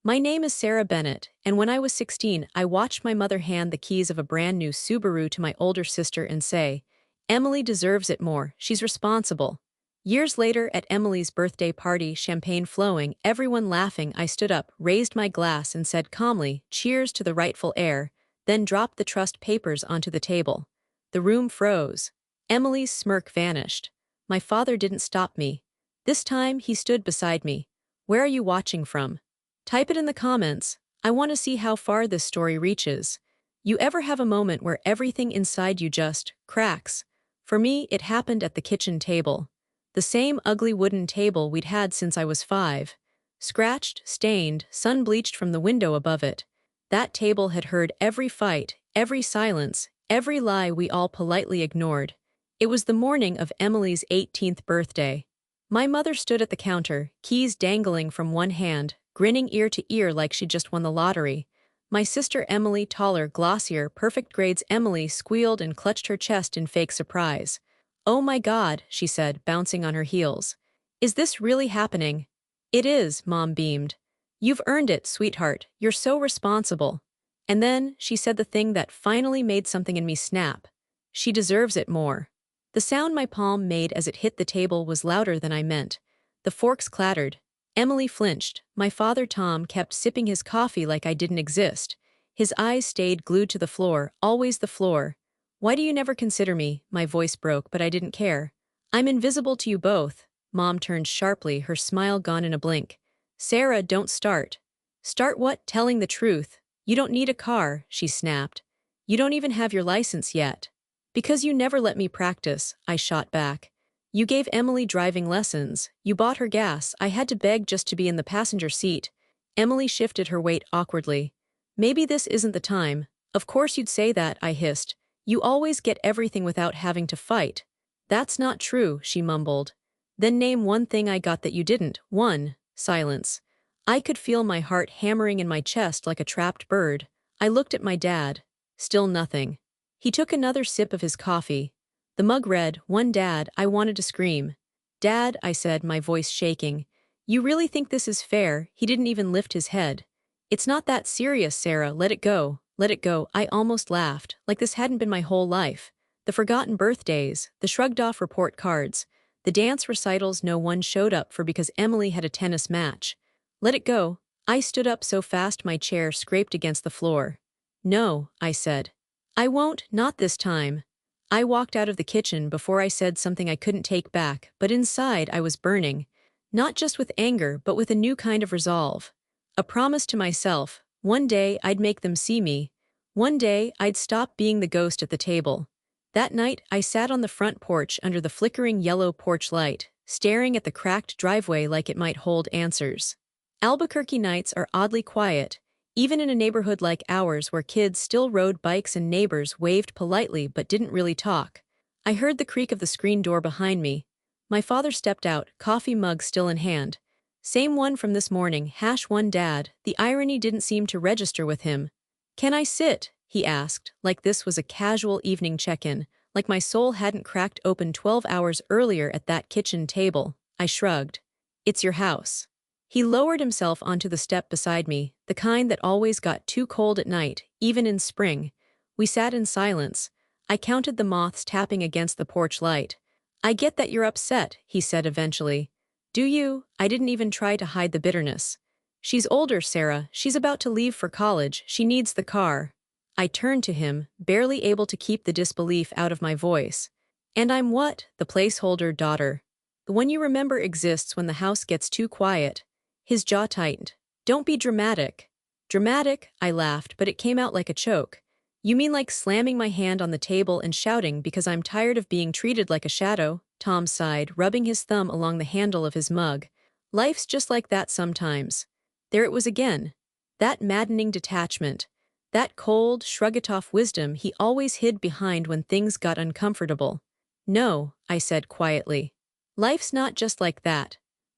My name is Sarah Bennett, and when I was 16, I watched my mother hand the keys of a brand new Subaru to my older sister and say, Emily deserves it more, she's responsible. Years later, at Emily's birthday party, champagne flowing, everyone laughing, I stood up, raised my glass, and said calmly, cheers to the rightful heir, then dropped the trust papers onto the table. The room froze. Emily's smirk vanished. My father didn't stop me. This time, he stood beside me. Where are you watching from? Type it in the comments. I want to see how far this story reaches. You ever have a moment where everything inside you just cracks? For me, it happened at the kitchen table. The same ugly wooden table we'd had since I was 5. Scratched, stained, sun-bleached from the window above it. That table had heard every fight, every silence, every lie we all politely ignored. It was the morning of Emily's 18th birthday. My mother stood at the counter, keys dangling from one hand, grinning ear to ear like she'd just won the lottery. My sister Emily, taller, glossier, perfect grades Emily, squealed and clutched her chest in fake surprise. Oh my God, she said, bouncing on her heels. Is this really happening? It is, Mom beamed. You've earned it, sweetheart. You're so responsible. And then, she said the thing that finally made something in me snap. She deserves it more. The sound my palm made as it hit the table was louder than I meant. The forks clattered. Emily flinched. My father Tom kept sipping his coffee like I didn't exist. His eyes stayed glued to the floor, always the floor. Why do you never consider me? My voice broke, but I didn't care. I'm invisible to you both. Mom turned sharply, her smile gone in a blink. Sarah, don't start. Start what? Telling the truth. You don't need a car, she snapped. You don't even have your license yet. Because you never let me practice, I shot back. You gave Emily driving lessons. You bought her gas. I had to beg just to be in the passenger seat. Emily shifted her weight awkwardly. Maybe this isn't the time. Of course you'd say that, I hissed. You always get everything without having to fight. That's not true, she mumbled. Then name one thing I got that you didn't. One. Silence. I could feel my heart hammering in my chest like a trapped bird. I looked at my dad. Still nothing. He took another sip of his coffee. The mug read, One Dad. I wanted to scream. Dad, I said, my voice shaking. You really think this is fair? He didn't even lift his head. It's not that serious, Sarah. Let it go. Let it go. I almost laughed, like this hadn't been my whole life. The forgotten birthdays, the shrugged-off report cards, the dance recitals no one showed up for because Emily had a tennis match. Let it go. I stood up so fast my chair scraped against the floor. No, I said. I won't, not this time. I walked out of the kitchen before I said something I couldn't take back, but inside I was burning. Not just with anger, but with a new kind of resolve. A promise to myself. One day I'd make them see me. One day I'd stop being the ghost at the table. That night I sat on the front porch under the flickering yellow porch light, staring at the cracked driveway like it might hold answers. Albuquerque nights are oddly quiet, even in a neighborhood like ours where kids still rode bikes and neighbors waved politely but didn't really talk. I heard the creak of the screen door behind me. My father stepped out, coffee mug still in hand. Same one from this morning, #1 Dad. The irony didn't seem to register with him. Can I sit? He asked, like this was a casual evening check-in, like my soul hadn't cracked open 12 hours earlier at that kitchen table. I shrugged. It's your house. He lowered himself onto the step beside me, the kind that always got too cold at night, even in spring. We sat in silence. I counted the moths tapping against the porch light. I get that you're upset, he said eventually. Do you? I didn't even try to hide the bitterness. She's older, Sarah. She's about to leave for college. She needs the car. I turned to him, barely able to keep the disbelief out of my voice. And I'm what? The placeholder daughter. The one you remember exists when the house gets too quiet. His jaw tightened. Don't be dramatic. Dramatic? I laughed, but it came out like a choke. You mean like slamming my hand on the table and shouting because I'm tired of being treated like a shadow? Tom sighed, rubbing his thumb along the handle of his mug. Life's just like that sometimes. There it was again. That maddening detachment. That cold, shrug-it-off wisdom he always hid behind when things got uncomfortable. No, I said quietly. Life's not just like that.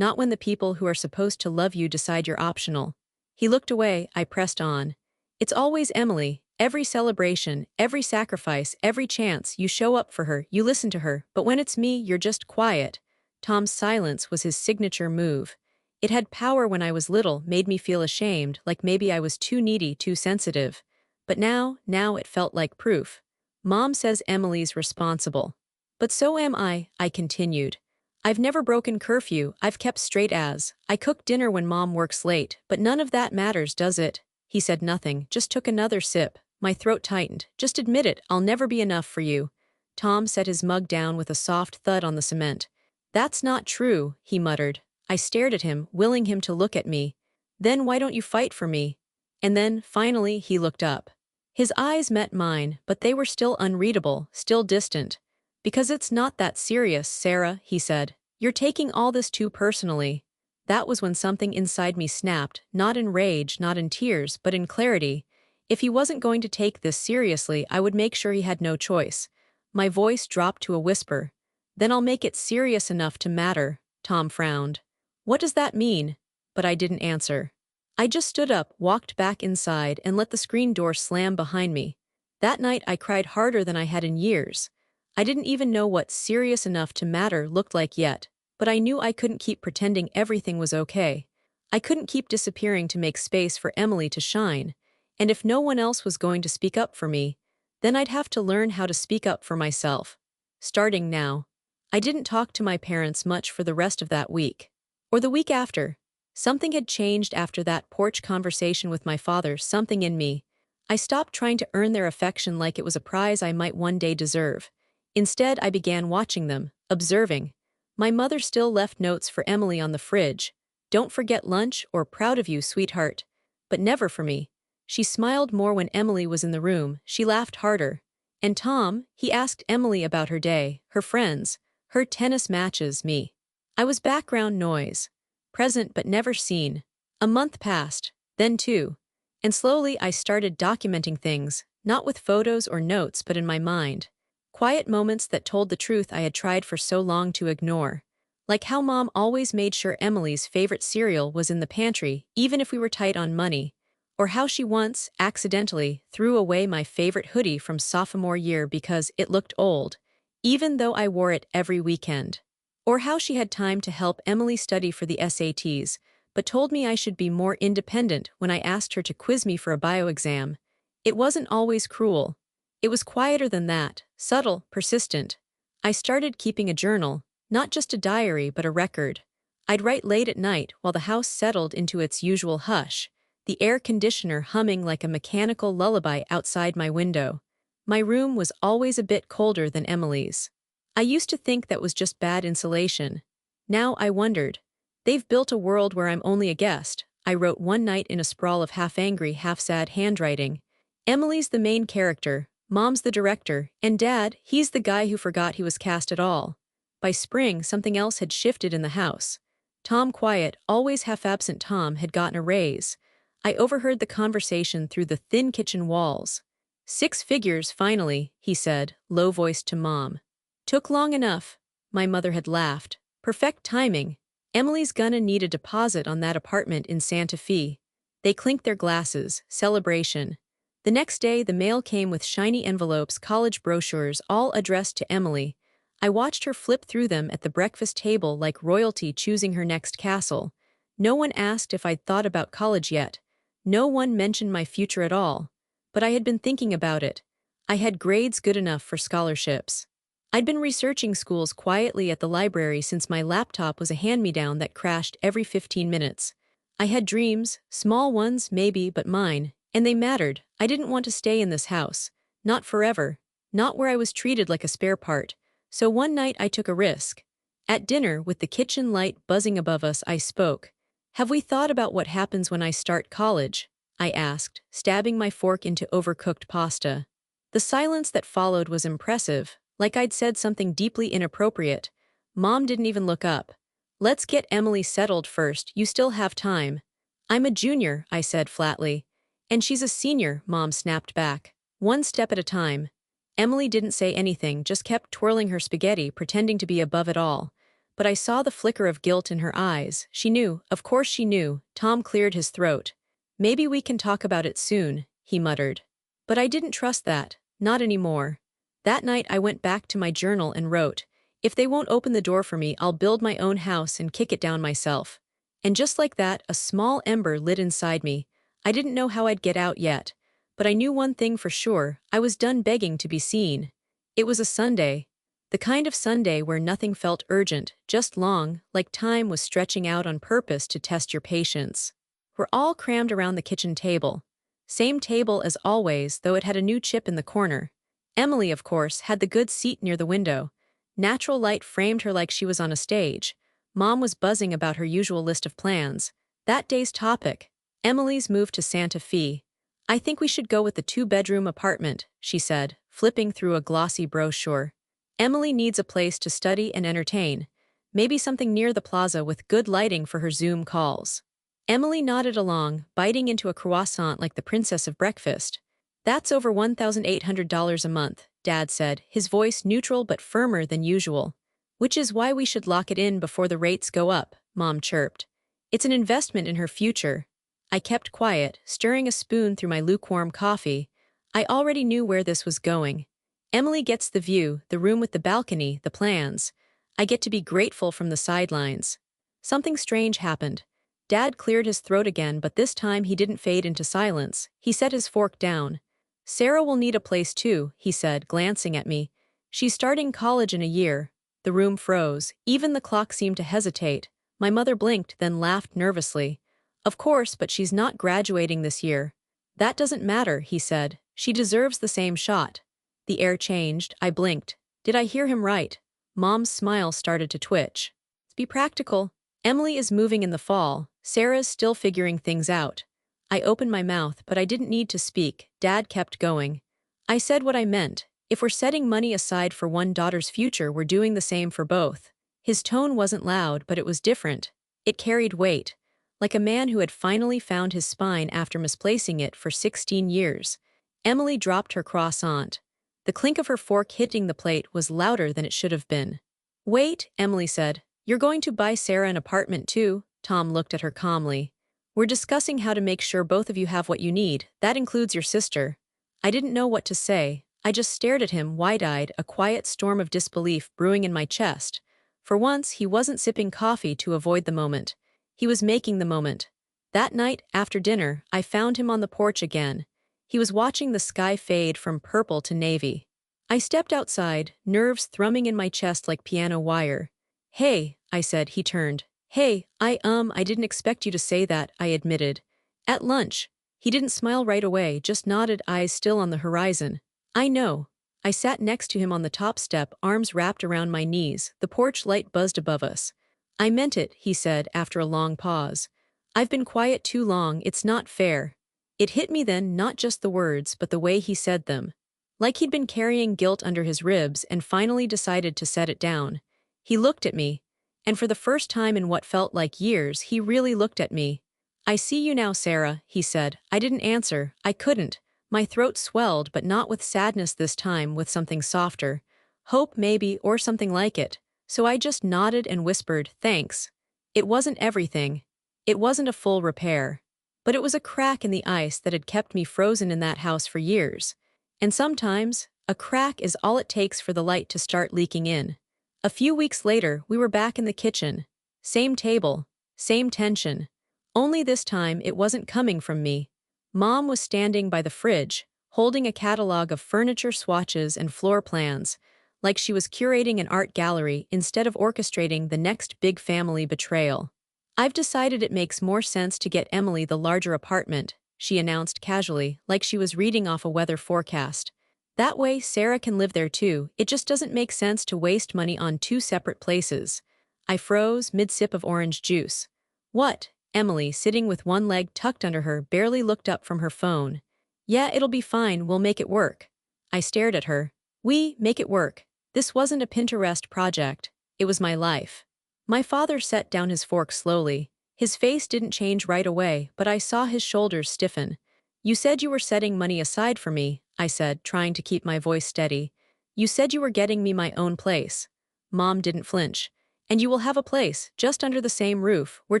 Not when the people who are supposed to love you decide you're optional. He looked away, I pressed on. It's always Emily. Every celebration, every sacrifice, every chance, you show up for her, you listen to her, but when it's me, you're just quiet. Tom's silence was his signature move. It had power when I was little, made me feel ashamed, like maybe I was too needy, too sensitive. But now it felt like proof. Mom says Emily's responsible. But so am I continued. I've never broken curfew, I've kept straight as. I cook dinner when Mom works late, but none of that matters, does it? He said nothing, just took another sip. My throat tightened. Just admit it, I'll never be enough for you. Tom set his mug down with a soft thud on the cement. That's not true, he muttered. I stared at him, willing him to look at me. Then why don't you fight for me? And then, finally, he looked up. His eyes met mine, but they were still unreadable, still distant. Because it's not that serious, Sarah, he said. You're taking all this too personally. That was when something inside me snapped, not in rage, not in tears, but in clarity. If he wasn't going to take this seriously, I would make sure he had no choice. My voice dropped to a whisper. Then I'll make it serious enough to matter, Tom frowned. What does that mean? But I didn't answer. I just stood up, walked back inside, and let the screen door slam behind me. That night I cried harder than I had in years. I didn't even know what serious enough to matter looked like yet, but I knew I couldn't keep pretending everything was okay. I couldn't keep disappearing to make space for Emily to shine, and if no one else was going to speak up for me, then I'd have to learn how to speak up for myself. Starting now. I didn't talk to my parents much for the rest of that week. Or the week after. Something had changed after that porch conversation with my father, something in me. I stopped trying to earn their affection like it was a prize I might one day deserve. Instead, I began watching them, observing. My mother still left notes for Emily on the fridge. Don't forget lunch or proud of you, sweetheart. But never for me. She smiled more when Emily was in the room, she laughed harder. And Tom, he asked Emily about her day, her friends, her tennis matches, me. I was background noise. Present but never seen. A month passed, then two. And slowly I started documenting things, not with photos or notes but in my mind. Quiet moments that told the truth I had tried for so long to ignore. Like how Mom always made sure Emily's favorite cereal was in the pantry, even if we were tight on money. Or how she once, accidentally, threw away my favorite hoodie from sophomore year because it looked old, even though I wore it every weekend. Or how she had time to help Emily study for the SATs, but told me I should be more independent when I asked her to quiz me for a bio exam. It wasn't always cruel. It was quieter than that, subtle, persistent. I started keeping a journal, not just a diary but a record. I'd write late at night while the house settled into its usual hush, the air conditioner humming like a mechanical lullaby outside my window. My room was always a bit colder than Emily's. I used to think that was just bad insulation. Now I wondered. They've built a world where I'm only a guest, I wrote one night in a sprawl of half-angry, half-sad handwriting. Emily's the main character, Mom's the director, and Dad, he's the guy who forgot he was cast at all. By spring, something else had shifted in the house. Tom Quiet, always half-absent Tom, had gotten a raise. I overheard the conversation through the thin kitchen walls. 6 figures, finally, he said, low-voiced to Mom. Took long enough. My mother had laughed. Perfect timing. Emily's gonna need a deposit on that apartment in Santa Fe. They clinked their glasses. Celebration. The next day, the mail came with shiny envelopes, college brochures, all addressed to Emily. I watched her flip through them at the breakfast table like royalty choosing her next castle. No one asked if I'd thought about college yet. No one mentioned my future at all. But I had been thinking about it. I had grades good enough for scholarships. I'd been researching schools quietly at the library since my laptop was a hand-me-down that crashed every 15 minutes. I had dreams, small ones maybe, but mine, and they mattered. I didn't want to stay in this house. Not forever. Not where I was treated like a spare part. So one night I took a risk. At dinner, with the kitchen light buzzing above us, I spoke. Have we thought about what happens when I start college? I asked, stabbing my fork into overcooked pasta. The silence that followed was impressive, like I'd said something deeply inappropriate. Mom didn't even look up. Let's get Emily settled first, you still have time. I'm a junior, I said flatly. And she's a senior, Mom snapped back. One step at a time. Emily didn't say anything, just kept twirling her spaghetti, pretending to be above it all. But I saw the flicker of guilt in her eyes. She knew, of course she knew. Tom cleared his throat. Maybe we can talk about it soon, he muttered. But I didn't trust that, not anymore. That night I went back to my journal and wrote, if they won't open the door for me, I'll build my own house and kick it down myself. And just like that, a small ember lit inside me. I didn't know how I'd get out yet. But I knew one thing for sure, I was done begging to be seen. It was a Sunday. The kind of Sunday where nothing felt urgent, just long, like time was stretching out on purpose to test your patience. We're all crammed around the kitchen table. Same table as always, though it had a new chip in the corner. Emily, of course, had the good seat near the window. Natural light framed her like she was on a stage. Mom was buzzing about her usual list of plans. That day's topic: Emily's move to Santa Fe. I think we should go with the two-bedroom apartment, she said, flipping through a glossy brochure. Emily needs a place to study and entertain. Maybe something near the plaza with good lighting for her Zoom calls. Emily nodded along, biting into a croissant like the princess of breakfast. That's over $1,800 a month, Dad said, his voice neutral but firmer than usual. Which is why we should lock it in before the rates go up, Mom chirped. It's an investment in her future. I kept quiet, stirring a spoon through my lukewarm coffee. I already knew where this was going. Emily gets the view, the room with the balcony, the plans. I get to be grateful from the sidelines. Something strange happened. Dad cleared his throat again, but this time he didn't fade into silence. He set his fork down. Sarah will need a place too, he said, glancing at me. She's starting college in a year. The room froze. Even the clock seemed to hesitate. My mother blinked, then laughed nervously. Of course, but she's not graduating this year. That doesn't matter, he said. She deserves the same shot. The air changed. I blinked. Did I hear him right? Mom's smile started to twitch. Be practical. Emily is moving in the fall. Sarah's still figuring things out. I opened my mouth, but I didn't need to speak. Dad kept going. I said what I meant. If we're setting money aside for one daughter's future, we're doing the same for both. His tone wasn't loud, but it was different. It carried weight. Like a man who had finally found his spine after misplacing it for 16 years. Emily dropped her croissant. The clink of her fork hitting the plate was louder than it should have been. Wait, Emily said. You're going to buy Sarah an apartment too? Tom looked at her calmly. We're discussing how to make sure both of you have what you need. That includes your sister. I didn't know what to say. I just stared at him, wide-eyed, a quiet storm of disbelief brewing in my chest. For once, he wasn't sipping coffee to avoid the moment. He was making the moment. That night, after dinner, I found him on the porch again. He was watching the sky fade from purple to navy. I stepped outside, nerves thrumming in my chest like piano wire. Hey, I said. He turned. Hey, I didn't expect you to say that, I admitted. At lunch. He didn't smile right away, just nodded, eyes still on the horizon. I know. I sat next to him on the top step, arms wrapped around my knees. The porch light buzzed above us. I meant it, he said after a long pause. I've been quiet too long, it's not fair. It hit me then, not just the words, but the way he said them. Like he'd been carrying guilt under his ribs and finally decided to set it down. He looked at me. And for the first time in what felt like years, he really looked at me. I see you now, Sarah, he said. I didn't answer. I couldn't. My throat swelled, but not with sadness this time, with something softer. Hope, maybe, or something like it. So I just nodded and whispered, thanks. It wasn't everything. It wasn't a full repair. But it was a crack in the ice that had kept me frozen in that house for years. And sometimes, a crack is all it takes for the light to start leaking in. A few weeks later, we were back in the kitchen. Same table. Same tension. Only this time it wasn't coming from me. Mom was standing by the fridge, holding a catalog of furniture swatches and floor plans, like she was curating an art gallery instead of orchestrating the next big family betrayal. I've decided it makes more sense to get Emily the larger apartment, she announced casually, like she was reading off a weather forecast. That way, Sarah can live there too. It just doesn't make sense to waste money on two separate places. I froze, mid-sip of orange juice. What? Emily, sitting with one leg tucked under her, barely looked up from her phone. Yeah, it'll be fine, we'll make it work. I stared at her. We make it work. This wasn't a Pinterest project. It was my life. My father set down his fork slowly. His face didn't change right away, but I saw his shoulders stiffen. You said you were setting money aside for me, I said, trying to keep my voice steady. You said you were getting me my own place. Mom didn't flinch. And you will have a place, just under the same roof. We're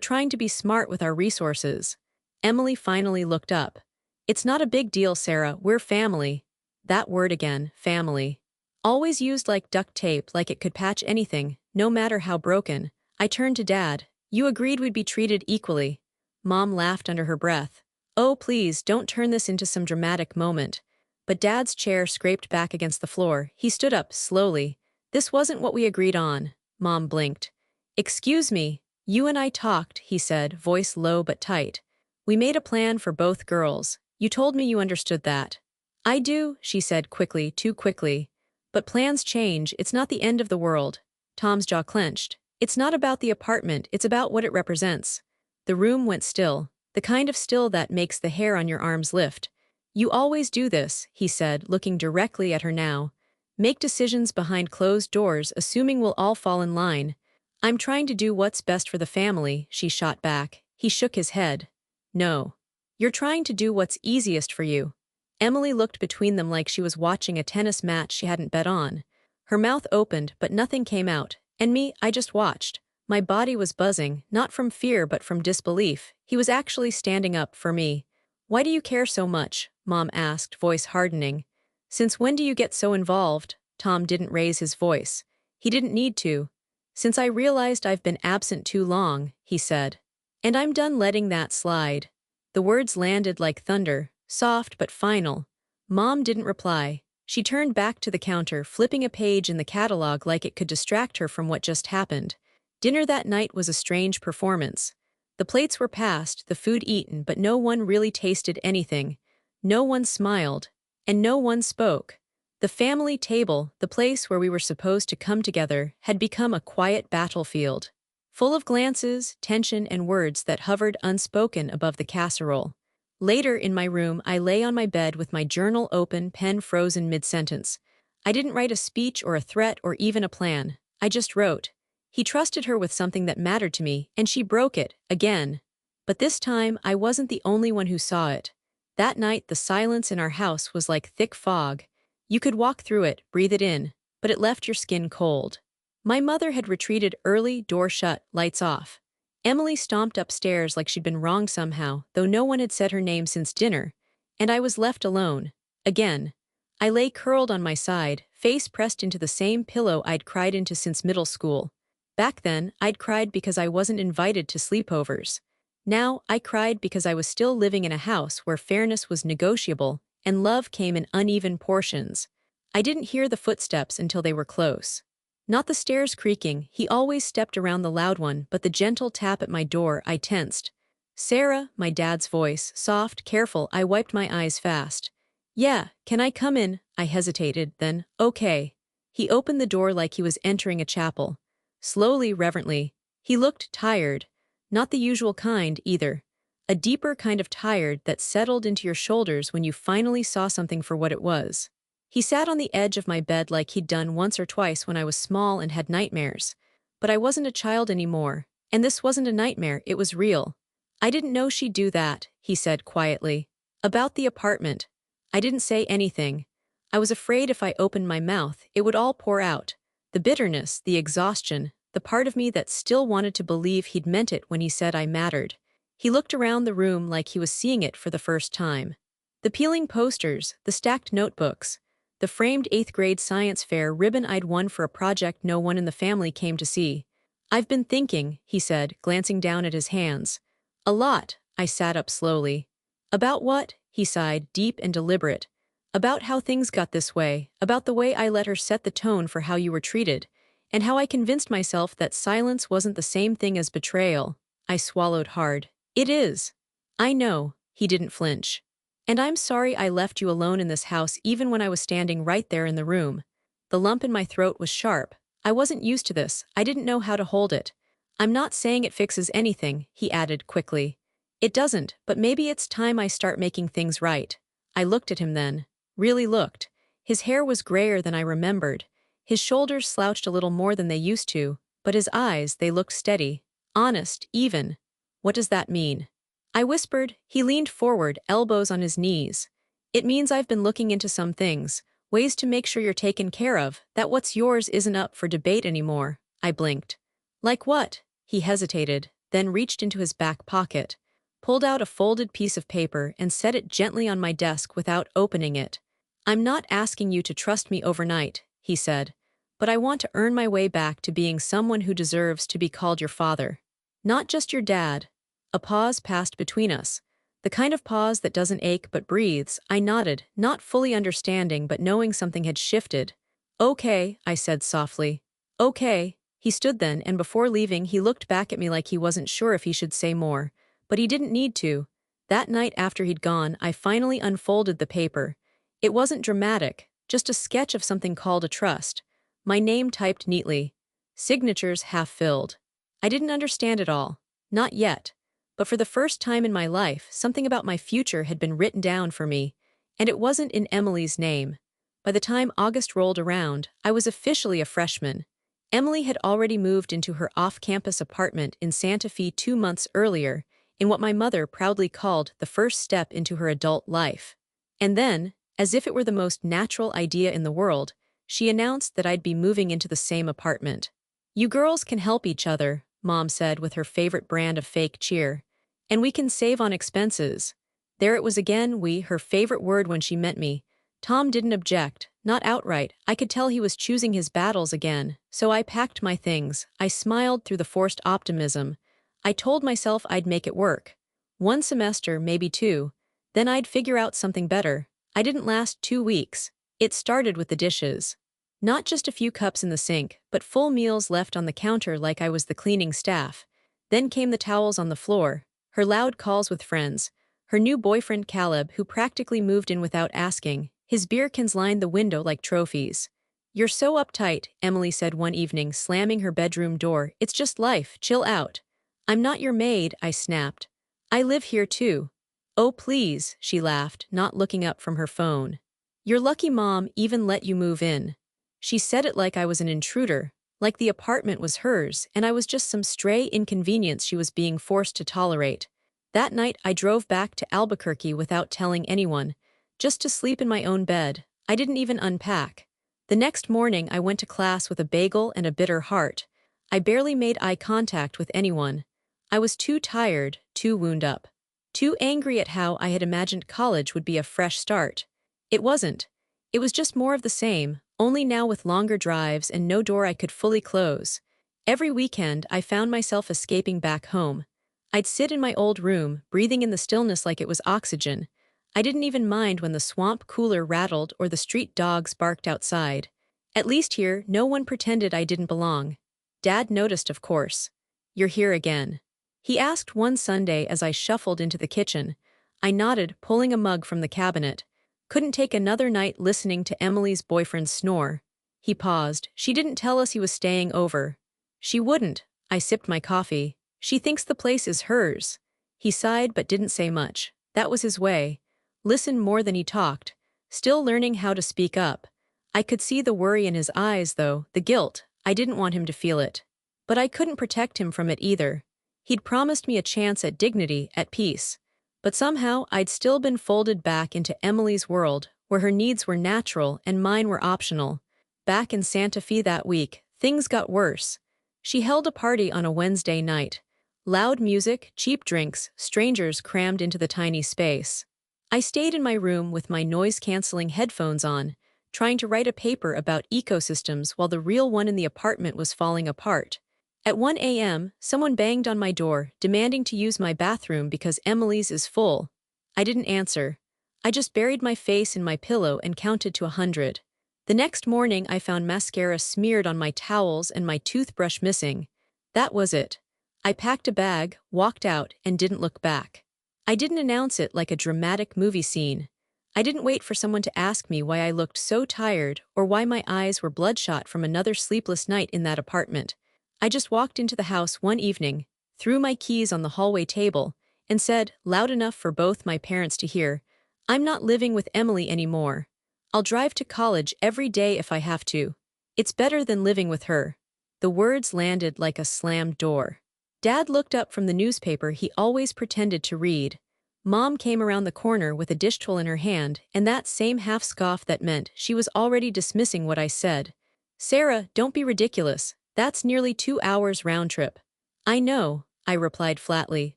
trying to be smart with our resources. Emily finally looked up. It's not a big deal, Sarah. We're family. That word again, family. Always used like duct tape, like it could patch anything, no matter how broken. I turned to Dad. You agreed we'd be treated equally. Mom laughed under her breath. Oh, please, don't turn this into some dramatic moment. But Dad's chair scraped back against the floor. He stood up, slowly. This wasn't what we agreed on. Mom blinked. Excuse me. You and I talked, he said, voice low but tight. We made a plan for both girls. You told me you understood that. I do, she said quickly, too quickly. But plans change, it's not the end of the world. Tom's jaw clenched. It's not about the apartment, it's about what it represents. The room went still, the kind of still that makes the hair on your arms lift. You always do this, he said, looking directly at her now. Make decisions behind closed doors, assuming we'll all fall in line. I'm trying to do what's best for the family, she shot back. He shook his head. No. You're trying to do what's easiest for you. Emily looked between them like she was watching a tennis match she hadn't bet on. Her mouth opened, but nothing came out. And me, I just watched. My body was buzzing, not from fear but from disbelief. He was actually standing up for me. Why do you care so much? Mom asked, voice hardening. Since when do you get so involved? Tom didn't raise his voice. He didn't need to. Since I realized I've been absent too long, he said. And I'm done letting that slide. The words landed like thunder, soft but final. Mom didn't reply. She turned back to the counter, flipping a page in the catalog like it could distract her from what just happened. Dinner that night was a strange performance. The plates were passed, the food eaten, but no one really tasted anything. No one smiled. And no one spoke. The family table, the place where we were supposed to come together, had become a quiet battlefield. Full of glances, tension, and words that hovered unspoken above the casserole. Later, in my room, I lay on my bed with my journal open, pen frozen mid-sentence. I didn't write a speech or a threat or even a plan. I just wrote. He trusted her with something that mattered to me, and she broke it, again. But this time, I wasn't the only one who saw it. That night, the silence in our house was like thick fog. You could walk through it, breathe it in, but it left your skin cold. My mother had retreated early, door shut, lights off. Emily stomped upstairs like she'd been wronged somehow, though no one had said her name since dinner, and I was left alone. Again. I lay curled on my side, face pressed into the same pillow I'd cried into since middle school. Back then, I'd cried because I wasn't invited to sleepovers. Now, I cried because I was still living in a house where fairness was negotiable, and love came in uneven portions. I didn't hear the footsteps until they were close. Not the stairs creaking, he always stepped around the loud one, but the gentle tap at my door. I tensed. Sarah, my dad's voice, soft, careful. I wiped my eyes fast. Yeah, can I come in? I hesitated, then, okay. He opened the door like he was entering a chapel. Slowly, reverently. He looked tired. Not the usual kind, either. A deeper kind of tired that settled into your shoulders when you finally saw something for what it was. He sat on the edge of my bed like he'd done once or twice when I was small and had nightmares. But I wasn't a child anymore, and this wasn't a nightmare, it was real. I didn't know she'd do that, he said quietly. About the apartment. I didn't say anything. I was afraid if I opened my mouth, it would all pour out. The bitterness, the exhaustion, the part of me that still wanted to believe he'd meant it when he said I mattered. He looked around the room like he was seeing it for the first time. The peeling posters, the stacked notebooks, the framed 8th grade science fair ribbon I'd won for a project no one in the family came to see. I've been thinking, he said, glancing down at his hands. A lot. I sat up slowly. About what? He sighed, deep and deliberate. About how things got this way, about the way I let her set the tone for how you were treated, and how I convinced myself that silence wasn't the same thing as betrayal. I swallowed hard. It is. I know. He didn't flinch. And I'm sorry I left you alone in this house even when I was standing right there in the room. The lump in my throat was sharp. I wasn't used to this. I didn't know how to hold it. I'm not saying it fixes anything, he added quickly. It doesn't, but maybe it's time I start making things right. I looked at him then. Really looked. His hair was grayer than I remembered. His shoulders slouched a little more than they used to, but his eyes, they looked steady. Honest, even. What does that mean? I whispered. He leaned forward, elbows on his knees. It means I've been looking into some things, ways to make sure you're taken care of, that what's yours isn't up for debate anymore. I blinked. Like what? He hesitated, then reached into his back pocket, pulled out a folded piece of paper and set it gently on my desk without opening it. I'm not asking you to trust me overnight, he said, but I want to earn my way back to being someone who deserves to be called your father. Not just your dad. A pause passed between us. The kind of pause that doesn't ache but breathes. I nodded, not fully understanding but knowing something had shifted. Okay, I said softly. Okay. He stood then, and before leaving he looked back at me like he wasn't sure if he should say more. But he didn't need to. That night after he'd gone, I finally unfolded the paper. It wasn't dramatic, just a sketch of something called a trust. My name typed neatly. Signatures half filled. I didn't understand it all. Not yet. But for the first time in my life, something about my future had been written down for me. And it wasn't in Emily's name. By the time August rolled around, I was officially a freshman. Emily had already moved into her off-campus apartment in Santa Fe 2 months earlier, in what my mother proudly called the first step into her adult life. And then, as if it were the most natural idea in the world, she announced that I'd be moving into the same apartment. You girls can help each other, Mom said with her favorite brand of fake cheer. And we can save on expenses. There it was again, we, her favorite word when she meant me. Tom didn't object, not outright. I could tell he was choosing his battles again, so I packed my things. I smiled through the forced optimism. I told myself I'd make it work. 1 semester, maybe 2. Then I'd figure out something better. I didn't last 2 weeks. It started with the dishes. Not just a few cups in the sink, but full meals left on the counter like I was the cleaning staff. Then came the towels on the floor, her loud calls with friends, her new boyfriend Caleb who practically moved in without asking. His beer cans lined the window like trophies. You're so uptight, Emily said one evening, slamming her bedroom door. It's just life, chill out. I'm not your maid, I snapped. I live here too. Oh please, she laughed, not looking up from her phone. You're lucky Mom even let you move in. She said it like I was an intruder, like the apartment was hers and I was just some stray inconvenience she was being forced to tolerate. That night I drove back to Albuquerque without telling anyone, just to sleep in my own bed. I didn't even unpack. The next morning I went to class with a bagel and a bitter heart. I barely made eye contact with anyone. I was too tired, too wound up. Too angry at how I had imagined college would be a fresh start. It wasn't. It was just more of the same, only now with longer drives and no door I could fully close. Every weekend I found myself escaping back home. I'd sit in my old room, breathing in the stillness like it was oxygen. I didn't even mind when the swamp cooler rattled or the street dogs barked outside. At least here, no one pretended I didn't belong. Dad noticed, of course. You're here again. He asked one Sunday as I shuffled into the kitchen. I nodded, pulling a mug from the cabinet. Couldn't take another night listening to Emily's boyfriend snore. He paused. She didn't tell us he was staying over. She wouldn't. I sipped my coffee. She thinks the place is hers. He sighed but didn't say much. That was his way. Listen more than he talked. Still learning how to speak up. I could see the worry in his eyes, though, the guilt. I didn't want him to feel it. But I couldn't protect him from it either. He'd promised me a chance at dignity, at peace. But somehow I'd still been folded back into Emily's world, where her needs were natural and mine were optional. Back in Santa Fe that week, things got worse. She held a party on a Wednesday night. Loud music, cheap drinks, strangers crammed into the tiny space. I stayed in my room with my noise-canceling headphones on, trying to write a paper about ecosystems while the real one in the apartment was falling apart. At 1 a.m., someone banged on my door, demanding to use my bathroom because Emily's is full. I didn't answer. I just buried my face in my pillow and counted to 100. The next morning I found mascara smeared on my towels and my toothbrush missing. That was it. I packed a bag, walked out, and didn't look back. I didn't announce it like a dramatic movie scene. I didn't wait for someone to ask me why I looked so tired or why my eyes were bloodshot from another sleepless night in that apartment. I just walked into the house one evening, threw my keys on the hallway table, and said, loud enough for both my parents to hear, I'm not living with Emily anymore. I'll drive to college every day if I have to. It's better than living with her. The words landed like a slammed door. Dad looked up from the newspaper he always pretended to read. Mom came around the corner with a dish towel in her hand and that same half-scoff that meant she was already dismissing what I said. Sarah, don't be ridiculous. That's nearly 2 hours round trip. I know, I replied flatly,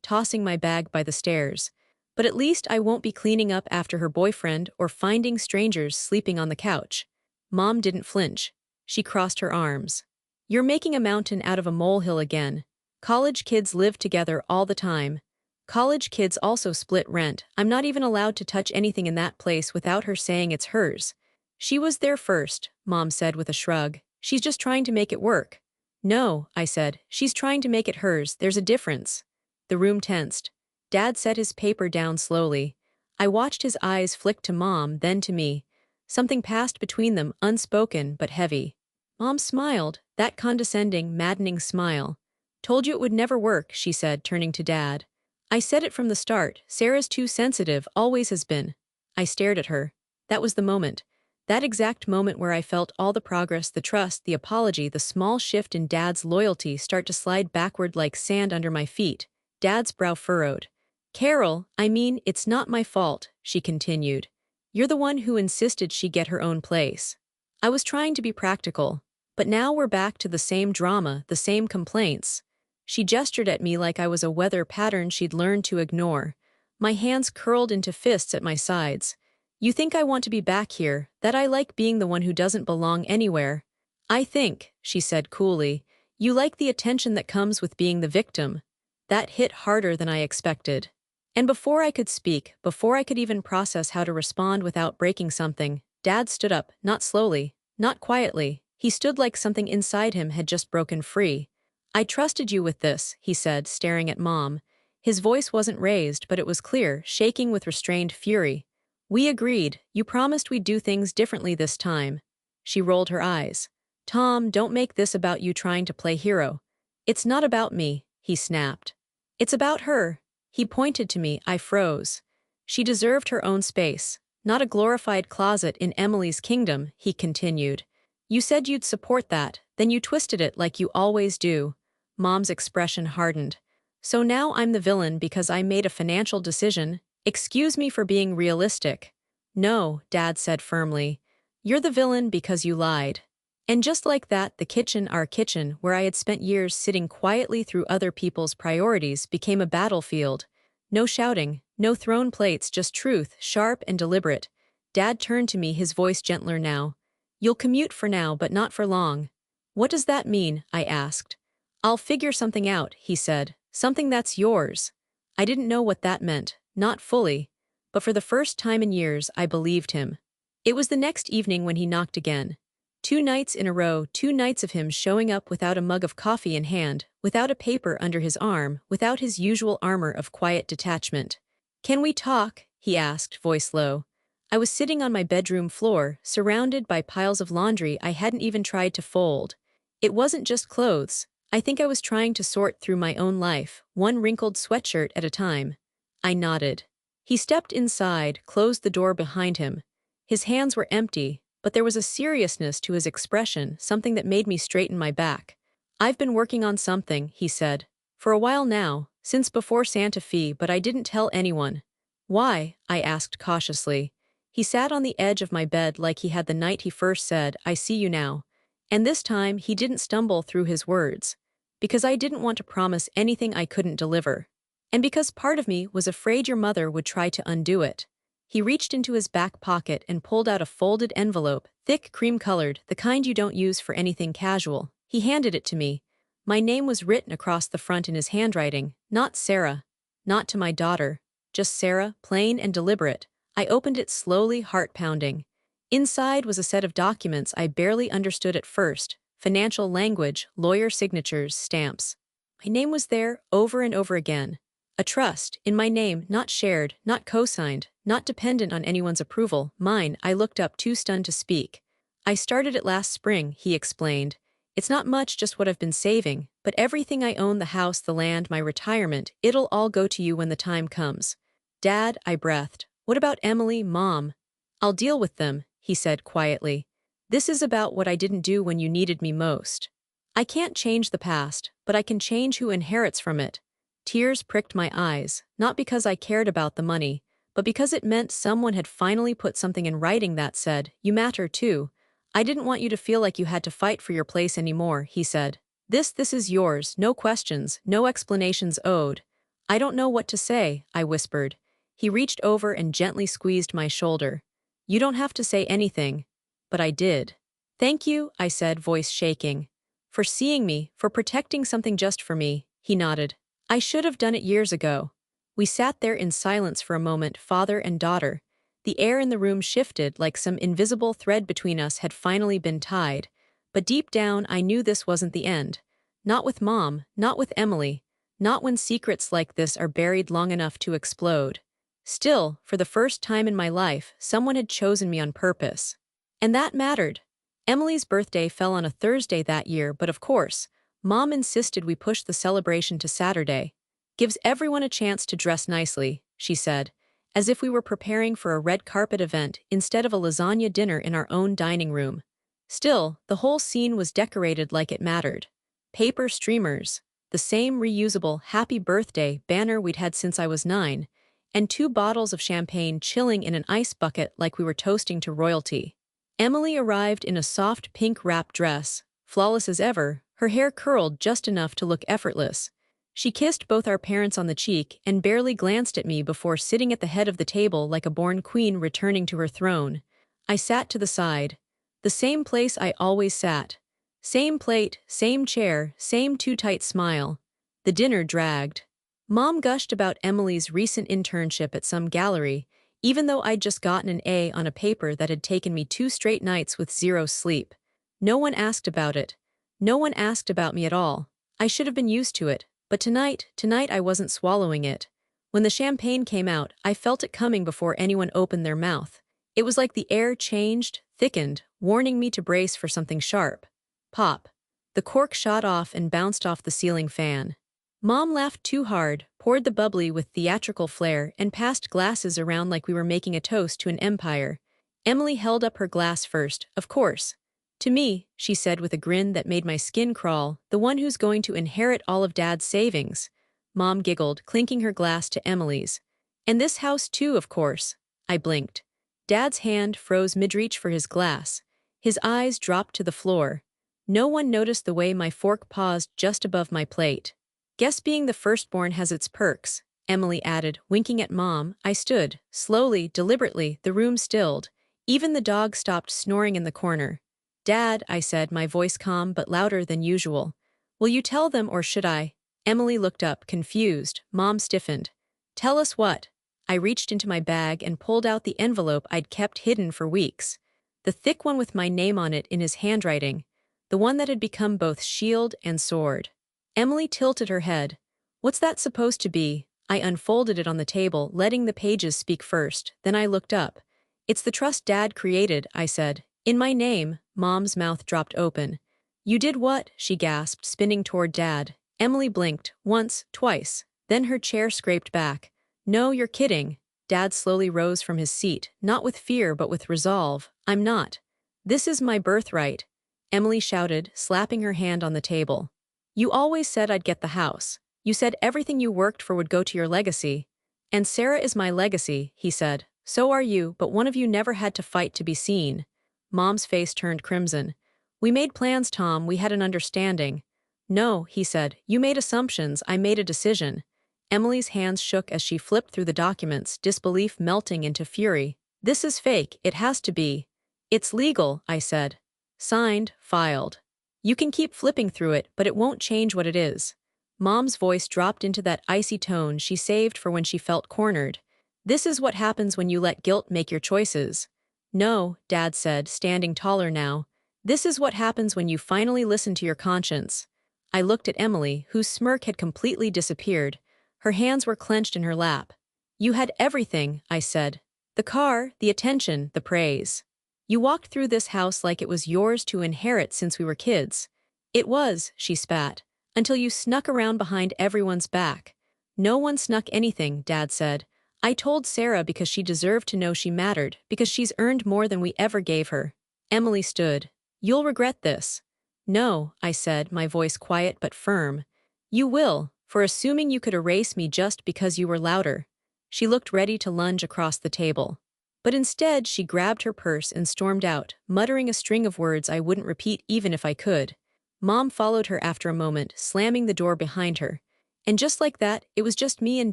tossing my bag by the stairs. But at least I won't be cleaning up after her boyfriend or finding strangers sleeping on the couch. Mom didn't flinch. She crossed her arms. You're making a mountain out of a molehill again. College kids live together all the time. College kids also split rent. I'm not even allowed to touch anything in that place without her saying it's hers. She was there first, Mom said with a shrug. She's just trying to make it work. No, I said. She's trying to make it hers. There's a difference. The room tensed. Dad set his paper down slowly. I watched his eyes flick to Mom, then to me. Something passed between them, unspoken but heavy. Mom smiled, that condescending, maddening smile. Told you it would never work, she said, turning to Dad. I said it from the start. Sarah's too sensitive, always has been. I stared at her. That was the moment. That exact moment where I felt all the progress, the trust, the apology, the small shift in Dad's loyalty start to slide backward like sand under my feet. Dad's brow furrowed. Carol, I mean, it's not my fault, she continued. You're the one who insisted she get her own place. I was trying to be practical. But now we're back to the same drama, the same complaints. She gestured at me like I was a weather pattern she'd learned to ignore. My hands curled into fists at my sides. You think I want to be back here, that I like being the one who doesn't belong anywhere? I think, she said coolly, you like the attention that comes with being the victim. That hit harder than I expected. And before I could speak, before I could even process how to respond without breaking something, Dad stood up, not slowly, not quietly. He stood like something inside him had just broken free. I trusted you with this, he said, staring at Mom. His voice wasn't raised, but it was clear, shaking with restrained fury. We agreed. You promised we'd do things differently this time. She rolled her eyes. Tom, don't make this about you trying to play hero. It's not about me, he snapped. It's about her. He pointed to me. I froze. She deserved her own space, not a glorified closet in Emily's kingdom, he continued. You said you'd support that, then you twisted it like you always do. Mom's expression hardened. So now I'm the villain because I made a financial decision? Excuse me for being realistic. No, Dad said firmly. You're the villain because you lied. And just like that, the kitchen, our kitchen, where I had spent years sitting quietly through other people's priorities, became a battlefield. No shouting, no thrown plates, just truth, sharp and deliberate. Dad turned to me, his voice gentler now. You'll commute for now, but not for long. What does that mean? I asked. I'll figure something out, he said. Something that's yours. I didn't know what that meant, not fully. But for the first time in years, I believed him. It was the next evening when he knocked again. 2 nights in a row, 2 nights of him showing up without a mug of coffee in hand, without a paper under his arm, without his usual armor of quiet detachment. Can we talk? He asked, voice low. I was sitting on my bedroom floor, surrounded by piles of laundry I hadn't even tried to fold. It wasn't just clothes. I think I was trying to sort through my own life, one wrinkled sweatshirt at a time. I nodded. He stepped inside, closed the door behind him. His hands were empty, but there was a seriousness to his expression, something that made me straighten my back. I've been working on something, he said. For a while now, since before Santa Fe, but I didn't tell anyone. Why? I asked cautiously. He sat on the edge of my bed like he had the night he first said, I see you now. And this time, he didn't stumble through his words. Because I didn't want to promise anything I couldn't deliver. And because part of me was afraid your mother would try to undo it. He reached into his back pocket and pulled out a folded envelope, thick, cream-colored, the kind you don't use for anything casual. He handed it to me. My name was written across the front in his handwriting, not Sarah. Not to my daughter. Just Sarah, plain and deliberate. I opened it slowly, heart pounding. Inside was a set of documents I barely understood at first. Financial language, lawyer signatures, stamps. My name was there, over and over again. A trust, in my name, not shared, not co-signed, not dependent on anyone's approval, mine. I looked up, too stunned to speak. I started it last spring, he explained. It's not much, just what I've been saving, but everything I own, the house, the land, my retirement, it'll all go to you when the time comes. Dad, I breathed. What about Emily, Mom? I'll deal with them, he said quietly. This is about what I didn't do when you needed me most. I can't change the past, but I can change who inherits from it. Tears pricked my eyes, not because I cared about the money, but because it meant someone had finally put something in writing that said, you matter too. I didn't want you to feel like you had to fight for your place anymore, he said. This is yours, no questions, no explanations owed. I don't know what to say, I whispered. He reached over and gently squeezed my shoulder. You don't have to say anything. But I did. Thank you, I said, voice shaking. For seeing me, for protecting something just for me. He nodded. I should have done it years ago. We sat there in silence for a moment, father and daughter. The air in the room shifted like some invisible thread between us had finally been tied. But deep down, I knew this wasn't the end. Not with Mom, not with Emily, not when secrets like this are buried long enough to explode. Still, for the first time in my life, someone had chosen me on purpose. And that mattered. Emily's birthday fell on a Thursday that year, but of course, Mom insisted we push the celebration to Saturday. Gives everyone a chance to dress nicely, she said, as if we were preparing for a red carpet event instead of a lasagna dinner in our own dining room. Still, the whole scene was decorated like it mattered. Paper streamers, the same reusable happy birthday banner we'd had since I was 9, and 2 bottles of champagne chilling in an ice bucket like we were toasting to royalty. Emily arrived in a soft pink wrap dress, flawless as ever, her hair curled just enough to look effortless. She kissed both our parents on the cheek and barely glanced at me before sitting at the head of the table like a born queen returning to her throne. I sat to the side. The same place I always sat. Same plate, same chair, same too-tight smile. The dinner dragged. Mom gushed about Emily's recent internship at some gallery, even though I'd just gotten an A on a paper that had taken me 2 straight nights with 0 sleep. No one asked about it. No one asked about me at all. I should have been used to it, but tonight I wasn't swallowing it. When the champagne came out, I felt it coming before anyone opened their mouth. It was like the air changed, thickened, warning me to brace for something sharp. Pop. The cork shot off and bounced off the ceiling fan. Mom laughed too hard, poured the bubbly with theatrical flair, and passed glasses around like we were making a toast to an empire. Emily held up her glass first, of course. To me, she said with a grin that made my skin crawl, the one who's going to inherit all of Dad's savings. Mom giggled, clinking her glass to Emily's. And this house too, of course. I blinked. Dad's hand froze mid-reach for his glass. His eyes dropped to the floor. No one noticed the way my fork paused just above my plate. Guess being the firstborn has its perks, Emily added, winking at Mom. I stood. Slowly, deliberately, the room stilled. Even the dog stopped snoring in the corner. Dad, I said, my voice calm but louder than usual. Will you tell them or should I? Emily looked up, confused. Mom stiffened. Tell us what? I reached into my bag and pulled out the envelope I'd kept hidden for weeks. The thick one with my name on it in his handwriting. The one that had become both shield and sword. Emily tilted her head. What's that supposed to be? I unfolded it on the table, letting the pages speak first. Then I looked up. It's the trust Dad created, I said. In my name. Mom's mouth dropped open. You did what? She gasped, spinning toward Dad. Emily blinked, once, twice. Then her chair scraped back. No, you're kidding. Dad slowly rose from his seat, not with fear but with resolve. I'm not. This is my birthright. Emily shouted, slapping her hand on the table. You always said I'd get the house. You said everything you worked for would go to your legacy. And Sarah is my legacy, he said. So are you, but one of you never had to fight to be seen. Mom's face turned crimson. We made plans, Tom, we had an understanding. No, he said, you made assumptions, I made a decision. Emily's hands shook as she flipped through the documents, disbelief melting into fury. This is fake, it has to be. It's legal, I said. Signed, filed. You can keep flipping through it, but it won't change what it is. Mom's voice dropped into that icy tone she saved for when she felt cornered. This is what happens when you let guilt make your choices. No, Dad said, standing taller now. This is what happens when you finally listen to your conscience. I looked at Emily, whose smirk had completely disappeared. Her hands were clenched in her lap. You had everything, I said. The car, the attention, the praise. You walked through this house like it was yours to inherit since we were kids. It was, she spat, until you snuck around behind everyone's back. No one snuck anything, Dad said. I told Sarah because she deserved to know she mattered, because she's earned more than we ever gave her. Emily stood. You'll regret this. No, I said, my voice quiet but firm. You will, for assuming you could erase me just because you were louder. She looked ready to lunge across the table. But instead she grabbed her purse and stormed out, muttering a string of words I wouldn't repeat even if I could. Mom followed her after a moment, slamming the door behind her. And just like that, it was just me and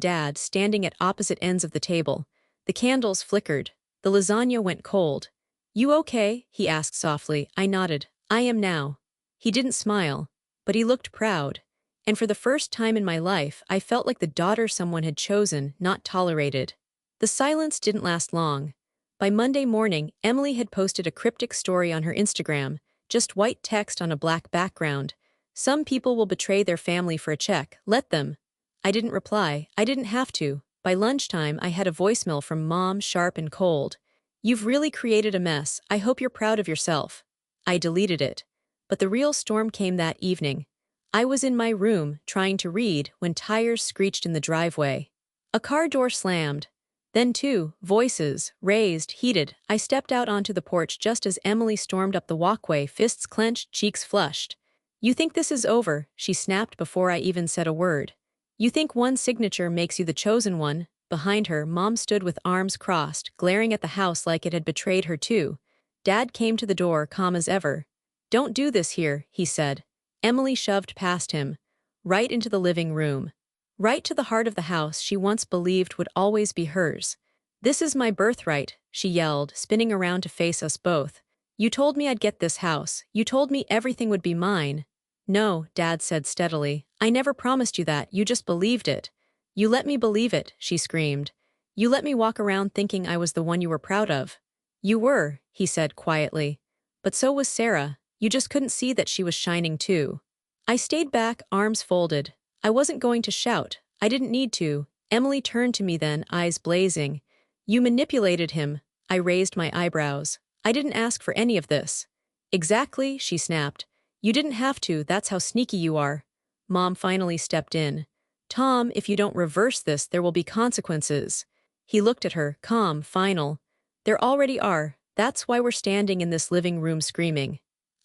Dad standing at opposite ends of the table. The candles flickered. The lasagna went cold. You okay? He asked softly. I nodded. I am now. He didn't smile, but he looked proud. And for the first time in my life, I felt like the daughter someone had chosen, not tolerated. The silence didn't last long. By Monday morning, Emily had posted a cryptic story on her Instagram, just white text on a black background. Some people will betray their family for a check, let them. I didn't reply, I didn't have to. By lunchtime, I had a voicemail from Mom, sharp and cold. You've really created a mess, I hope you're proud of yourself. I deleted it. But the real storm came that evening. I was in my room, trying to read, when tires screeched in the driveway. A car door slammed. Then two voices, raised, heated. I stepped out onto the porch just as Emily stormed up the walkway, fists clenched, cheeks flushed. You think this is over, she snapped before I even said a word. You think one signature makes you the chosen one? Behind her, Mom stood with arms crossed, glaring at the house like it had betrayed her too. Dad came to the door, calm as ever. Don't do this here, he said. Emily shoved past him, right into the living room. Right to the heart of the house she once believed would always be hers. This is my birthright, she yelled, spinning around to face us both. You told me I'd get this house. You told me everything would be mine. No, Dad said steadily. I never promised you that, you just believed it. You let me believe it, she screamed. You let me walk around thinking I was the one you were proud of. You were, he said quietly. But so was Sarah. You just couldn't see that she was shining too. I stayed back, arms folded. I wasn't going to shout. I didn't need to. Emily turned to me then, eyes blazing. You manipulated him. I raised my eyebrows. I didn't ask for any of this. Exactly, she snapped. You didn't have to, that's how sneaky you are. Mom finally stepped in. Tom, if you don't reverse this, there will be consequences. He looked at her, calm, final. There already are. That's why we're standing in this living room screaming.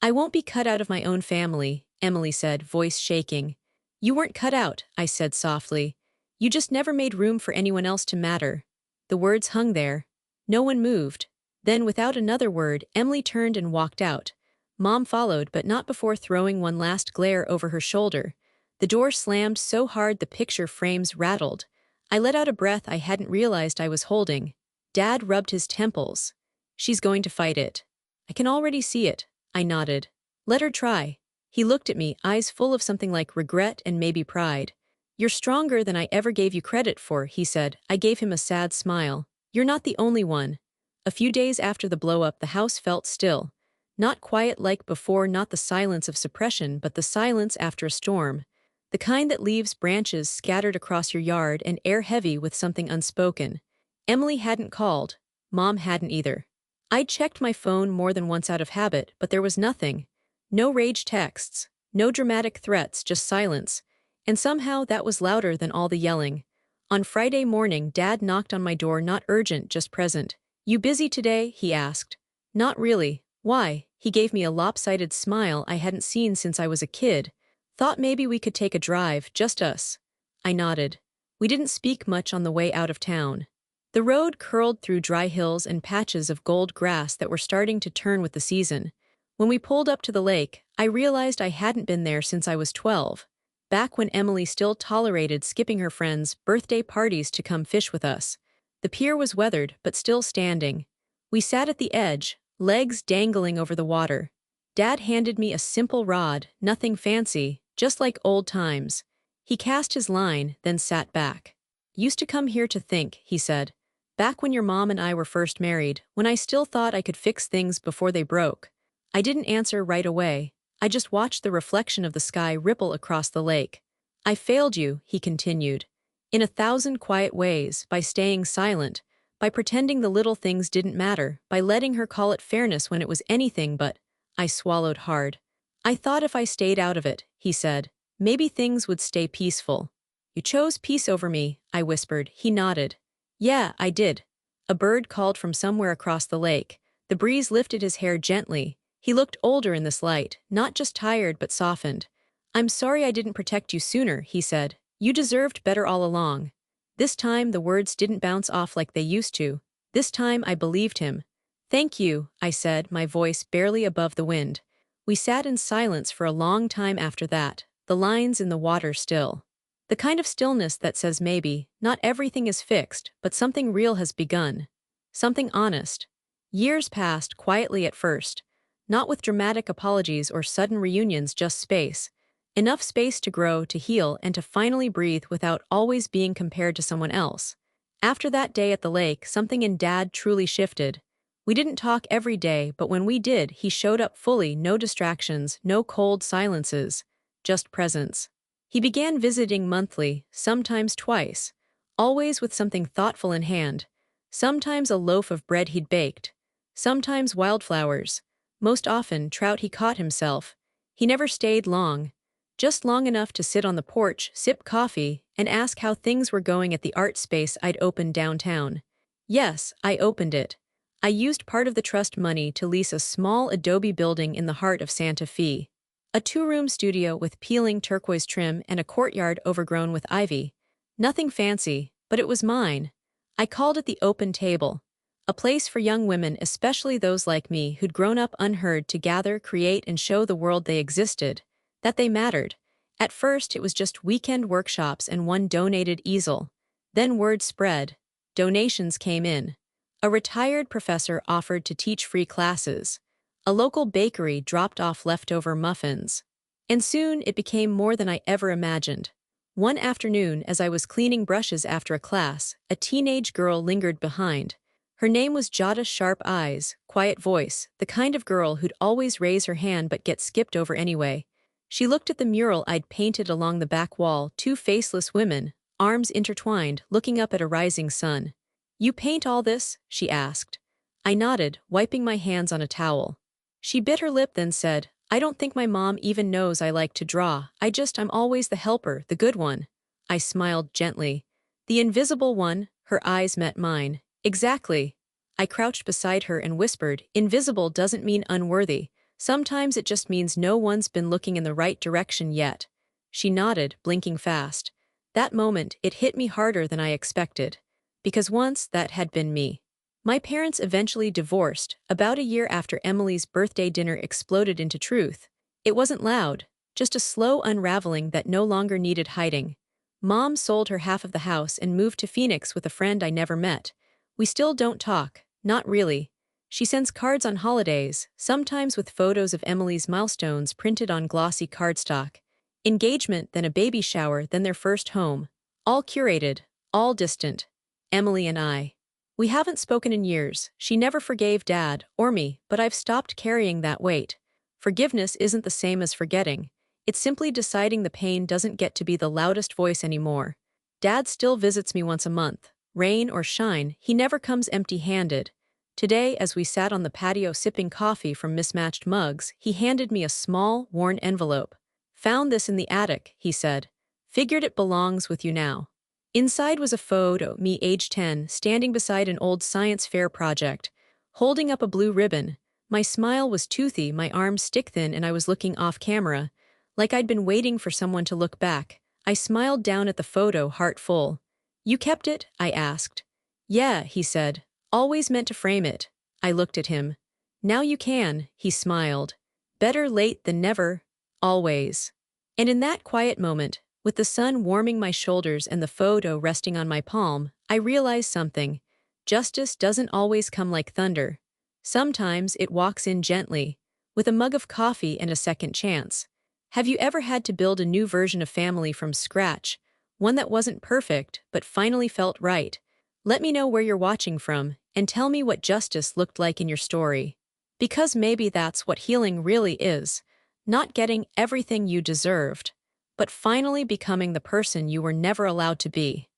I won't be cut out of my own family, Emily said, voice shaking. You weren't cut out, I said softly. You just never made room for anyone else to matter. The words hung there. No one moved. Then, without another word, Emily turned and walked out. Mom followed, but not before throwing one last glare over her shoulder. The door slammed so hard the picture frames rattled. I let out a breath I hadn't realized I was holding. Dad rubbed his temples. She's going to fight it. I can already see it. I nodded. Let her try. He looked at me, eyes full of something like regret and maybe pride. You're stronger than I ever gave you credit for, he said. I gave him a sad smile. You're not the only one. A few days after the blow-up, the house felt still. Not quiet like before, not the silence of suppression, but the silence after a storm. The kind that leaves branches scattered across your yard and air heavy with something unspoken. Emily hadn't called. Mom hadn't either. I'd checked my phone more than once out of habit, but there was nothing. No rage texts, no dramatic threats, just silence. And somehow that was louder than all the yelling. On Friday morning, Dad knocked on my door, not urgent, just present. You busy today? He asked. Not really. Why? He gave me a lopsided smile I hadn't seen since I was a kid. Thought maybe we could take a drive, just us. I nodded. We didn't speak much on the way out of town. The road curled through dry hills and patches of gold grass that were starting to turn with the season. When we pulled up to the lake, I realized I hadn't been there since I was 12. Back when Emily still tolerated skipping her friends' birthday parties to come fish with us. The pier was weathered, but still standing. We sat at the edge, legs dangling over the water. Dad handed me a simple rod, nothing fancy, just like old times. He cast his line, then sat back. Used to come here to think, he said. Back when your mom and I were first married, when I still thought I could fix things before they broke. I didn't answer right away. I just watched the reflection of the sky ripple across the lake. I failed you, he continued. In 1,000 quiet ways, by staying silent, by pretending the little things didn't matter, by letting her call it fairness when it was anything but. I swallowed hard. I thought if I stayed out of it, he said, maybe things would stay peaceful. You chose peace over me, I whispered. He nodded. Yeah, I did. A bird called from somewhere across the lake. The breeze lifted his hair gently. He looked older in this light, not just tired but softened. I'm sorry I didn't protect you sooner, he said. You deserved better all along. This time the words didn't bounce off like they used to. This time I believed him. Thank you, I said, my voice barely above the wind. We sat in silence for a long time after that, the lines in the water still. The kind of stillness that says maybe, not everything is fixed, but something real has begun. Something honest. Years passed quietly at first. Not with dramatic apologies or sudden reunions, just space. Enough space to grow, to heal, and to finally breathe without always being compared to someone else. After that day at the lake, something in Dad truly shifted. We didn't talk every day, but when we did, he showed up fully, no distractions, no cold silences, just presence. He began visiting monthly, sometimes twice, always with something thoughtful in hand. Sometimes a loaf of bread he'd baked, sometimes wildflowers, most often trout he caught himself. He never stayed long, just long enough to sit on the porch, sip coffee, and ask how things were going at the art space I'd opened downtown. Yes, I opened it. I used part of the trust money to lease a small adobe building in the heart of Santa Fe. A two-room studio with peeling turquoise trim and a courtyard overgrown with ivy. Nothing fancy, but it was mine. I called it the Open Table, a place for young women, especially those like me who'd grown up unheard, to gather, create, and show the world they existed, that they mattered. At first, it was just weekend workshops and one donated easel. Then word spread. Donations came in. A retired professor offered to teach free classes. A local bakery dropped off leftover muffins. And soon it became more than I ever imagined. One afternoon, as I was cleaning brushes after a class, a teenage girl lingered behind. Her name was Jada. Sharp eyes, quiet voice, the kind of girl who'd always raise her hand but get skipped over anyway. She looked at the mural I'd painted along the back wall, two faceless women, arms intertwined, looking up at a rising sun. "You paint all this?" she asked. I nodded, wiping my hands on a towel. She bit her lip, then said, "I don't think my mom even knows I like to draw. I'm always the helper, the good one." I smiled gently. "The invisible one?" Her eyes met mine. "Exactly." I crouched beside her and whispered, "Invisible doesn't mean unworthy. Sometimes it just means no one's been looking in the right direction yet." She nodded, blinking fast. That moment, it hit me harder than I expected. Because once, that had been me. My parents eventually divorced, about a year after Emily's birthday dinner exploded into truth. It wasn't loud, just a slow unraveling that no longer needed hiding. Mom sold her half of the house and moved to Phoenix with a friend I never met. We still don't talk, not really. She sends cards on holidays, sometimes with photos of Emily's milestones printed on glossy cardstock. Engagement, then a baby shower, then their first home. All curated, all distant. Emily and I. We haven't spoken in years. She never forgave Dad, or me, but I've stopped carrying that weight. Forgiveness isn't the same as forgetting. It's simply deciding the pain doesn't get to be the loudest voice anymore. Dad still visits me once a month. Rain or shine, he never comes empty-handed. Today, as we sat on the patio sipping coffee from mismatched mugs, he handed me a small, worn envelope. "Found this in the attic," he said. "Figured it belongs with you now." Inside was a photo, me age 10, standing beside an old science fair project, holding up a blue ribbon. My smile was toothy, my arms stick-thin, and I was looking off camera, like I'd been waiting for someone to look back. I smiled down at the photo, heart full. "You kept it?" I asked. "Yeah," he said. "Always meant to frame it." I looked at him. "Now you can," he smiled. "Better late than never. Always." And in that quiet moment, with the sun warming my shoulders and the photo resting on my palm, I realized something. Justice doesn't always come like thunder. Sometimes it walks in gently, with a mug of coffee and a second chance. Have you ever had to build a new version of family from scratch, one that wasn't perfect but finally felt right? Let me know where you're watching from, and tell me what justice looked like in your story. Because maybe that's what healing really is, not getting everything you deserved, but finally becoming the person you were never allowed to be.